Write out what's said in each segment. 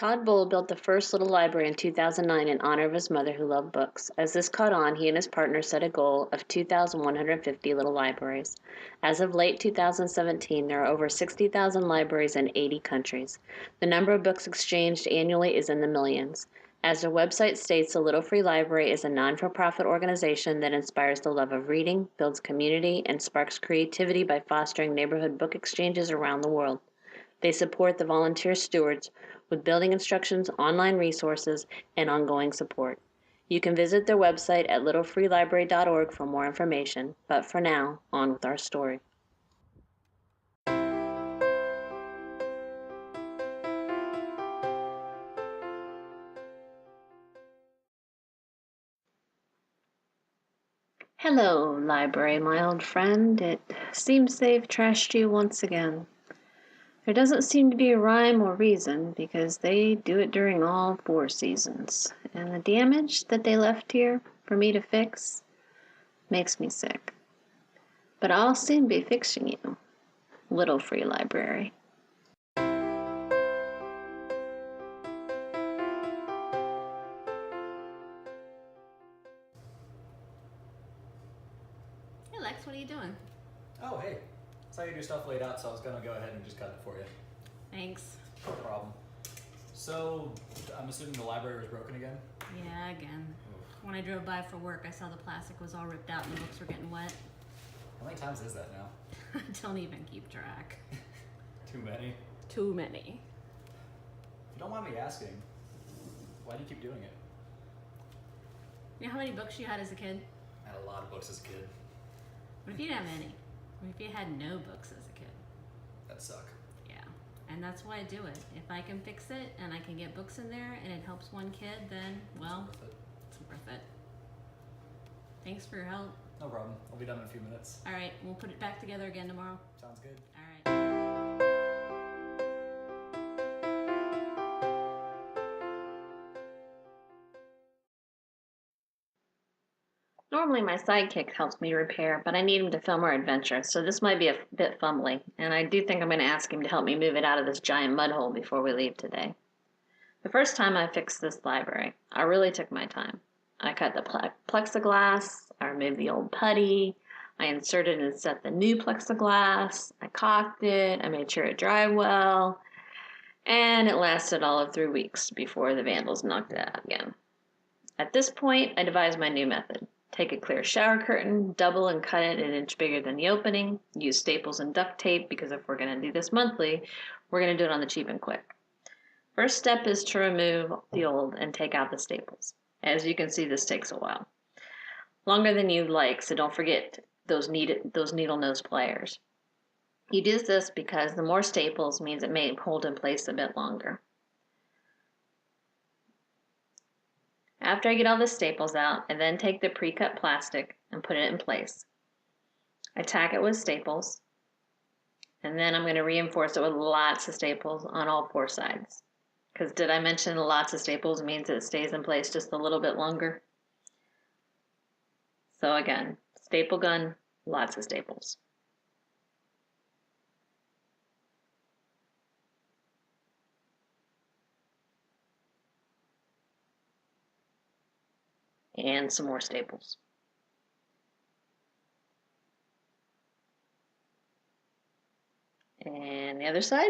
Todd Bull built the first little library in 2009 in honor of his mother who loved books. As this caught on, he and his partner set a goal of 2,150 little libraries. As of late 2017, there are over 60,000 libraries in 80 countries. The number of books exchanged annually is in the millions. As their website states, the Little Free Library is a non-for-profit organization that inspires the love of reading, builds community, and sparks creativity by fostering neighborhood book exchanges around the world. They support the volunteer stewards with building instructions, online resources, and ongoing support. You can visit their website at littlefreelibrary.org for more information. But for now, on with our story. Hello, library, my old friend. It seems they've trashed you once again. There doesn't seem to be a rhyme or reason because they do it during all 4 seasons. And the damage that they left here for me to fix makes me sick. But I'll soon be fixing you, Little Free Library. Hey Lex, what are you doing? Oh, hey. Saw your stuff laid out, so I was gonna go ahead and just cut it for you. Thanks. No problem. So, I'm assuming the library was broken again? Yeah, again. Oof. When I drove by for work, I saw the plastic was all ripped out and the books were getting wet. How many times is that now? I don't even keep track. Too many? Too many. If you don't mind me asking, why do you keep doing it? You know how many books you had as a kid? I had a lot of books as a kid. What if you didn't have any? What if you had no books as a kid? That'd suck. Yeah, and that's why I do it. If I can fix it and I can get books in there and it helps one kid, then, well, it's worth it. Thanks for your help. No problem. I'll be done in a few minutes. All right, we'll put it back together again tomorrow. Sounds good. All right. Normally my sidekick helps me repair, but I need him to feel more adventurous, so this might be a bit fumbly, and I do think I'm going to ask him to help me move it out of this giant mud hole before we leave today. The first time I fixed this library, I really took my time. I cut the plexiglass, I removed the old putty, I inserted and set the new plexiglass, I caulked it, I made sure it dried well, and it lasted all of 3 weeks before the vandals knocked it out again. At this point, I devised my new method. Take a clear shower curtain, double and cut it an inch bigger than the opening, use staples and duct tape because if we're going to do this monthly, we're going to do it on the cheap and quick. First step is to remove the old and take out the staples. As you can see, this takes a while. Longer than you'd like, so don't forget those needle nose pliers. You do this because the more staples means it may hold in place a bit longer. After I get all the staples out, I then take the pre-cut plastic and put it in place. I tack it with staples, and then I'm going to reinforce it with lots of staples on all 4 sides. Because did I mention lots of staples means it stays in place just a little bit longer? So again, staple gun, lots of staples. And some more staples. And the other side.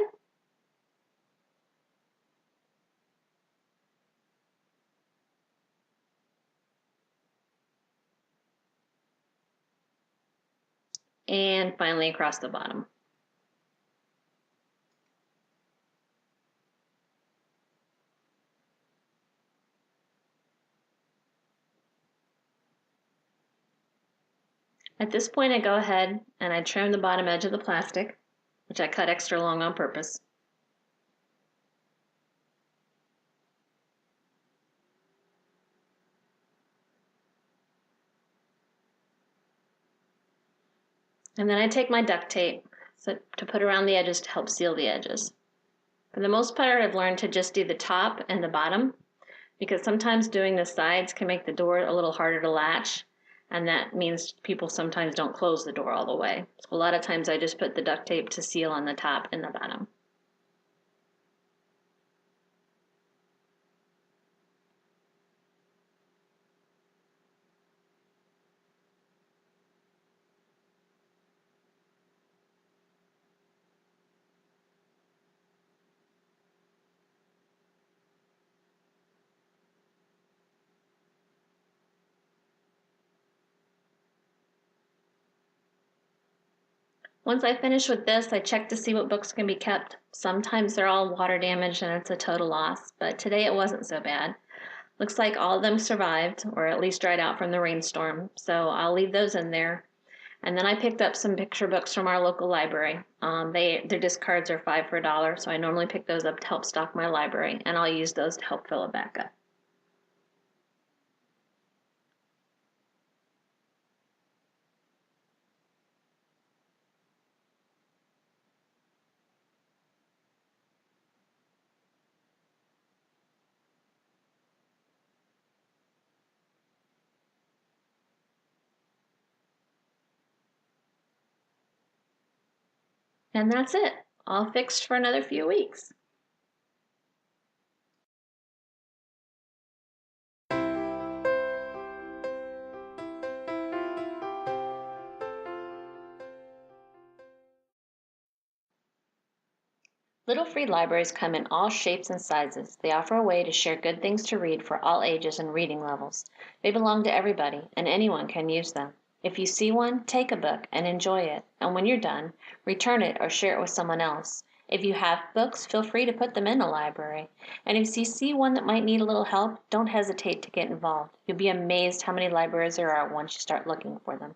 And finally across the bottom. At this point, I go ahead and I trim the bottom edge of the plastic, which I cut extra long on purpose. And then I take my duct tape to put around the edges to help seal the edges. For the most part, I've learned to just do the top and the bottom because sometimes doing the sides can make the door a little harder to latch, and that means people sometimes don't close the door all the way. So a lot of times I just put the duct tape to seal on the top and the bottom. Once I finish with this, I check to see what books can be kept. Sometimes they're all water damaged and it's a total loss, but today it wasn't so bad. Looks like all of them survived, or at least dried out from the rainstorm, so I'll leave those in there. And then I picked up some picture books from our local library. Their discards are 5 for $1, so I normally pick those up to help stock my library, and I'll use those to help fill it back up. And that's it, all fixed for another few weeks. Little Free Libraries come in all shapes and sizes. They offer a way to share good things to read for all ages and reading levels. They belong to everybody, and anyone can use them. If you see one, take a book and enjoy it, and when you're done, return it or share it with someone else. If you have books, feel free to put them in a library. And if you see one that might need a little help, don't hesitate to get involved. You'll be amazed how many libraries there are once you start looking for them.